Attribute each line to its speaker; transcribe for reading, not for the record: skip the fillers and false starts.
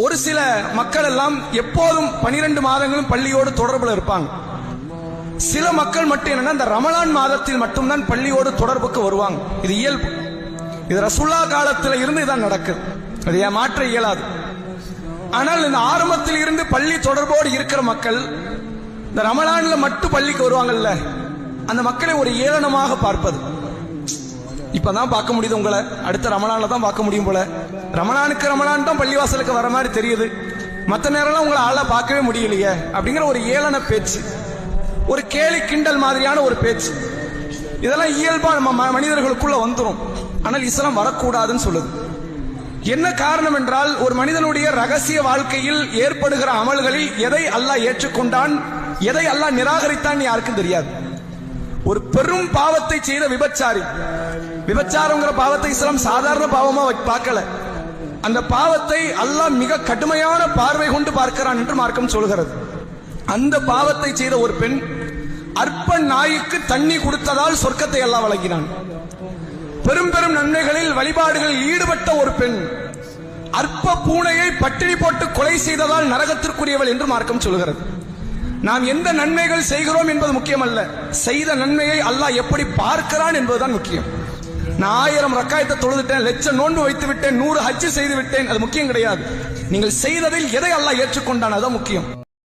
Speaker 1: ஒரு சில மக்கள் எல்லாம் எப்போதும் 12 மாதங்களும் பள்ளியோடு தொடர்புல இருப்பாங்க. சில மக்கள் மட்டும் என்னன்னா இந்த ரமலான் மாதத்தில் மட்டும்தான் பள்ளியோடு தொடர்புக்கு வருவாங்க. இது இயல்பு. இது ரசூலுல்லா காலத்தில் இருந்து இதான் நடக்குது. அதை மாற்ற இயலாது. ஆனால் இந்த ஆரம்பத்தில் இருந்து பள்ளி தொடர்போடு இருக்கிற மக்கள் இந்த ரமலான்ல மட்டும் பள்ளிக்கு வருவாங்கல்ல, அந்த மக்களை ஒரு ஏளனமாக பார்ப்பது. இப்பதான் பார்க்க முடியுது உங்களை, அடுத்த ரமலான்ல தான் பார்க்க முடியும் போல. ரமலான் தான் பள்ளிவாசலுக்கு வர மாதிரி தெரியுது, மற்ற நேரம்லாம் உங்களை ஆளா பார்க்கவே முடியலையே அப்படிங்கிற ஒரு ஏளன பேச்சு, ஒரு கேலி கிண்டல் மாதிரியான ஒரு பேச்சு, இதெல்லாம் இயல்பா நம்ம மனிதர்களுக்குள்ள வந்துடும். ஆனால் இஸ்லாம் வரக்கூடாதுன்னு சொல்லுது. என்ன காரணம் என்றால், ஒரு மனிதனுடைய ரகசிய வாழ்க்கையில் ஏற்படுகிற அமல்களில் எதை அல்லாஹ் ஏற்றுக்கொண்டான், எதை அல்லாஹ் நிராகரித்தான் யாருக்கும் தெரியாது. ஒரு பெரும் பாவத்தை செய்த விபச்சாரங்கிற பாவத்தை இஸ்லாம் சாதாரண பாவமா பார்க்கல. அந்த பாவத்தை அல்லாஹ் மிக கடுமையான பார்வை கொண்டு பார்க்கிறான் என்று மார்க்கம் சொல்கிறது. அந்த பாவத்தை செய்த ஒரு பெண் அற்ப நாய்க்கு தண்ணி கொடுத்ததால் சொர்க்கத்தை அல்லாஹ் வழங்கினான். பெரும் பெரும் நன்மைகளில் வழிபாடுகளில் ஈடுபட்ட ஒரு பெண் அற்ப பூனையை பட்டினி போட்டு கொலை செய்ததால் நரகத்திற்குரியவள் என்று மார்க்கம் சொல்கிறது. நாம் எந்த நன்மைகள் செய்கிறோம் என்பது முக்கியமல்ல, செய்த நன்மையை அல்லாஹ் எப்படி பார்க்கிறான் என்பதுதான் முக்கியம். நான் 1000 ரக்காயத்தை தொழுதுட்டேன், லட்சம் நோன்பு வைத்து விட்டேன், 100 ஹஜ் செய்து விட்டேன், அது முக்கியம் கிடையாது. நீங்கள் செய்ததில் எதை அல்லாஹ் ஏற்றுக்கொண்டான், அதுதான் முக்கியம்.